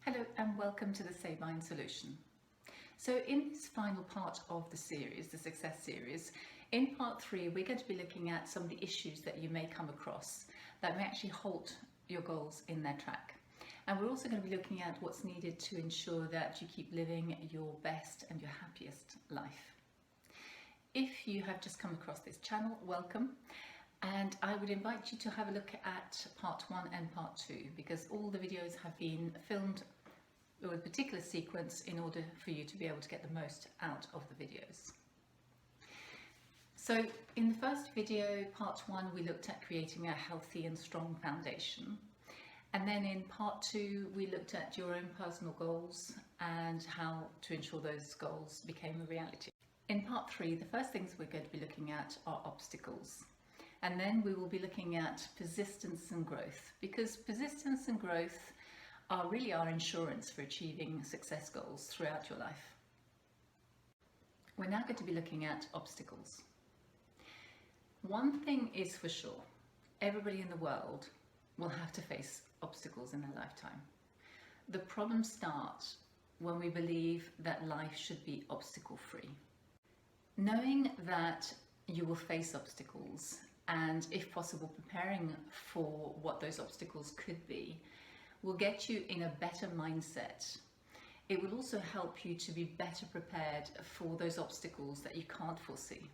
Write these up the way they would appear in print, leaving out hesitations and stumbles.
Hello and welcome to the Sabine Solution. So in this final part of the series, the Success series, in part 3 we're going to be looking at some of the issues that you may come across that may actually halt your goals in their track. And we're also going to be looking at what's needed to ensure that you keep living your best and your happiest life. If you have just come across this channel, welcome. And I would invite you to have a look at part 1 and part 2 because all the videos have been filmed with a particular sequence in order for you to be able to get the most out of the videos. So in the first video, part 1, we looked at creating a healthy and strong foundation. And then in part 2, we looked at your own personal goals and how to ensure those goals became a reality. In part 3, the first things we're going to be looking at are obstacles. And then we will be looking at persistence and growth, because persistence and growth are really our insurance for achieving success goals throughout your life. We're now going to be looking at obstacles. One thing is for sure, everybody in the world will have to face obstacles in their lifetime. The problems start when we believe that life should be obstacle-free. Knowing that you will face obstacles and, if possible, preparing for what those obstacles could be will get you in a better mindset. It will also help you to be better prepared for those obstacles that you can't foresee.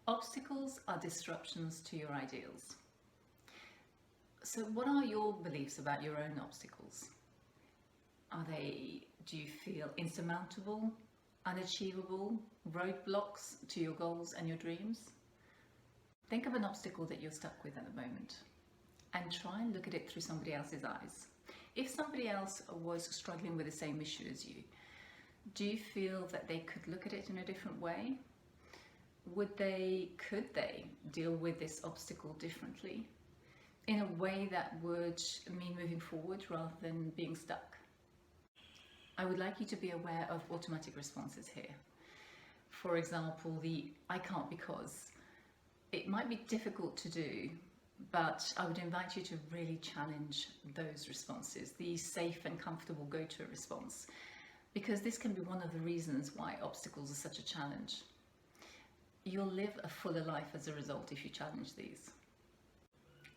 Obstacles are disruptions to your ideals. So what are your beliefs about your own obstacles? Do you feel insurmountable, unachievable, roadblocks to your goals and your dreams? Think of an obstacle that you're stuck with at the moment and try and look at it through somebody else's eyes. If somebody else was struggling with the same issue as you, do you feel that they could look at it in a different way? Could they deal with this obstacle differently in a way that would mean moving forward rather than being stuck? I would like you to be aware of automatic responses here. For example, the "I can't because." It might be difficult to do, but I would invite you to really challenge those responses, the safe and comfortable go-to response, because this can be one of the reasons why obstacles are such a challenge. You'll live a fuller life as a result if you challenge these.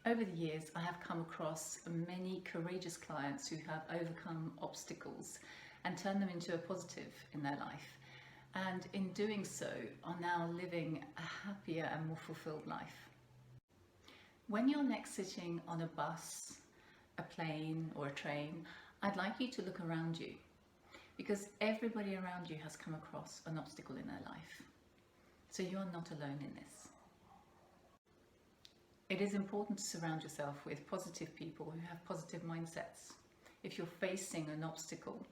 Over the years, I have come across many courageous clients who have overcome obstacles and turned them into a positive in their life, and in doing so are now living a happier and more fulfilled life. When you're next sitting on a bus, a plane or a train, I'd like you to look around you, because everybody around you has come across an obstacle in their life. So you're not alone in this. It is important to surround yourself with positive people who have positive mindsets. If you're facing an obstacle,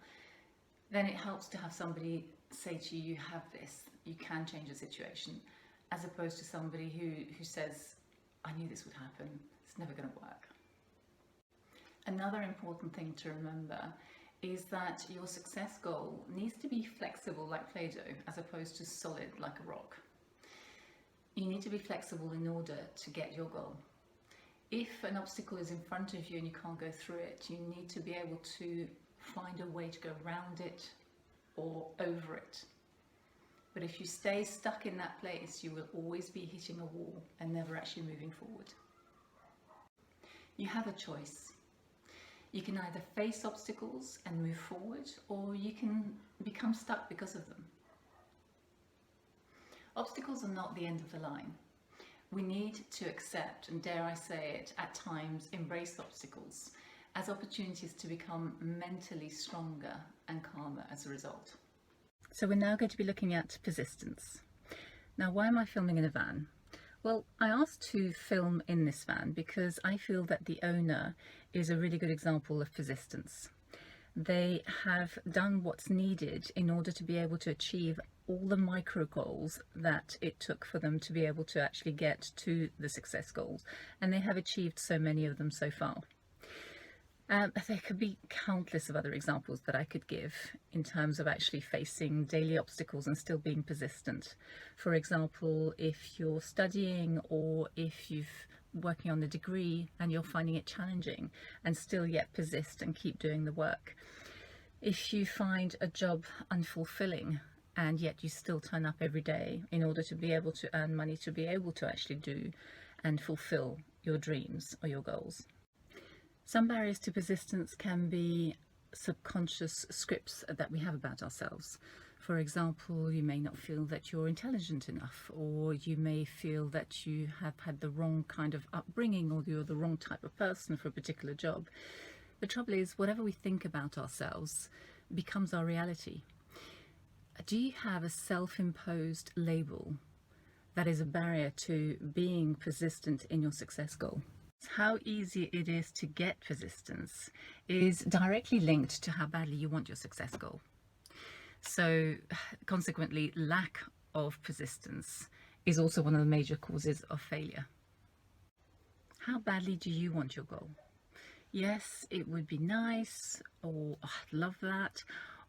then it helps to have somebody say to you, "You have this, you can change the situation," as opposed to somebody who says, "I knew this would happen, it's never going to work." Another important thing to remember is that your success goal needs to be flexible like Play-Doh as opposed to solid like a rock. You need to be flexible in order to get your goal. If an obstacle is in front of you and you can't go through it, you need to be able to find a way to go around it or over it. But if you stay stuck in that place, you will always be hitting a wall and never actually moving forward. You have a choice. You can either face obstacles and move forward, or you can become stuck because of them. Obstacles are not the end of the line. We need to accept, and dare I say it, at times embrace obstacles as opportunities to become mentally stronger and calmer as a result. So we're now going to be looking at persistence. Now, why am I filming in a van? Well, I asked to film in this van because I feel that the owner is a really good example of persistence. They have done what's needed in order to be able to achieve all the micro goals that it took for them to be able to actually get to the success goals, and they have achieved so many of them so far. There could be countless of other examples that I could give in terms of actually facing daily obstacles and still being persistent. For example, if you're studying or if you've working on a degree and you're finding it challenging and still yet persist and keep doing the work. If you find a job unfulfilling and yet you still turn up every day in order to be able to earn money, to be able to actually do and fulfill your dreams or your goals. Some barriers to persistence can be subconscious scripts that we have about ourselves. For example, you may not feel that you're intelligent enough, or you may feel that you have had the wrong kind of upbringing, or you're the wrong type of person for a particular job. The trouble is, whatever we think about ourselves becomes our reality. Do you have a self-imposed label that is a barrier to being persistent in your success goal? How easy it is to get persistence is directly linked to how badly you want your success goal. So consequently, lack of persistence is also one of the major causes of failure. How badly do you want your goal? Yes, it would be nice, or oh, I'd love that,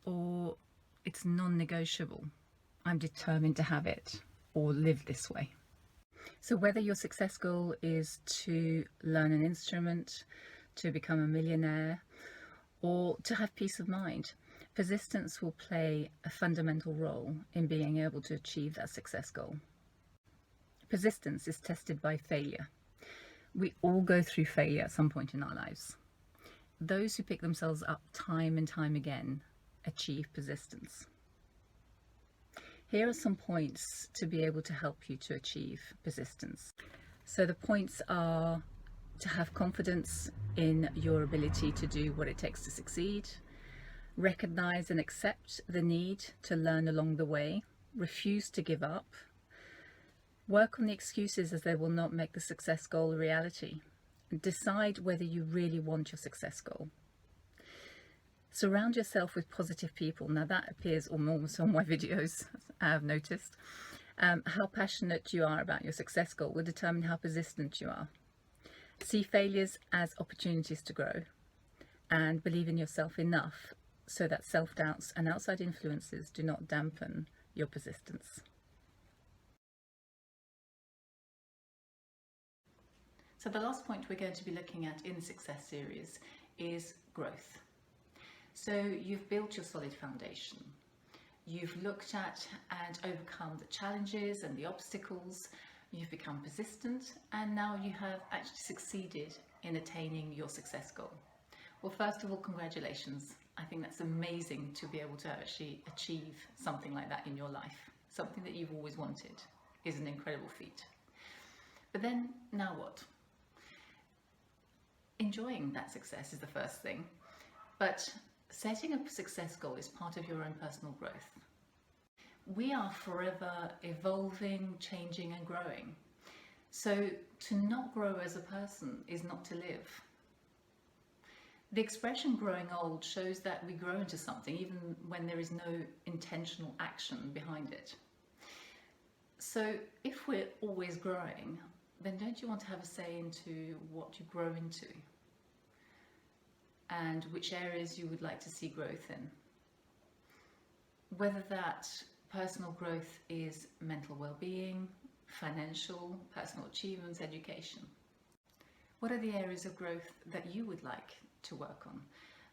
or it's non-negotiable. I'm determined to have it or live this way. So whether your success goal is to learn an instrument, to become a millionaire, or to have peace of mind, persistence will play a fundamental role in being able to achieve that success goal. Persistence is tested by failure. We all go through failure at some point in our lives. Those who pick themselves up time and time again achieve persistence. Here are some points to be able to help you to achieve persistence. So the points are to have confidence in your ability to do what it takes to succeed, recognize and accept the need to learn along the way, refuse to give up, work on the excuses as they will not make the success goal a reality, decide whether you really want your success goal. Surround yourself with positive people. Now that appears almost on my videos, I have noticed. How passionate you are about your success goal will determine how persistent you are. See failures as opportunities to grow, and believe in yourself enough so that self-doubts and outside influences do not dampen your persistence. So the last point we're going to be looking at in the success series is growth. So you've built your solid foundation. You've looked at and overcome the challenges and the obstacles. You've become persistent, and now you have actually succeeded in attaining your success goal. Well, first of all, congratulations. I think that's amazing to be able to actually achieve something like that in your life. Something that you've always wanted is an incredible feat. But then, now what? Enjoying that success is the first thing, but setting a success goal is part of your own personal growth. We are forever evolving, changing and growing. So to not grow as a person is not to live. The expression growing old shows that we grow into something even when there is no intentional action behind it. So if we're always growing, then don't you want to have a say into what you grow into? And which areas you would like to see growth in. Whether that personal growth is mental well-being, financial, personal achievements, education. What are the areas of growth that you would like to work on?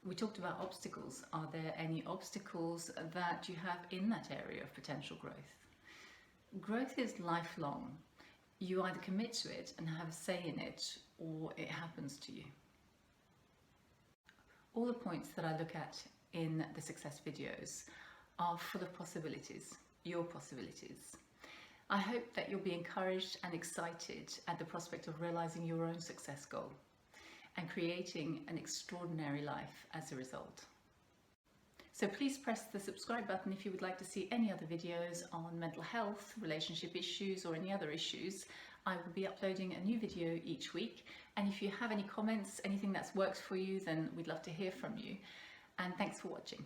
We talked about obstacles. Are there any obstacles that you have in that area of potential growth? Growth is lifelong. You either commit to it and have a say in it, or it happens to you. All the points that I look at in the success videos are full of possibilities, your possibilities. I hope that you'll be encouraged and excited at the prospect of realizing your own success goal and creating an extraordinary life as a result. So please press the subscribe button if you would like to see any other videos on mental health, relationship issues or any other issues. I will be uploading a new video each week, and if you have any comments, anything that's worked for you, then we'd love to hear from you. And thanks for watching.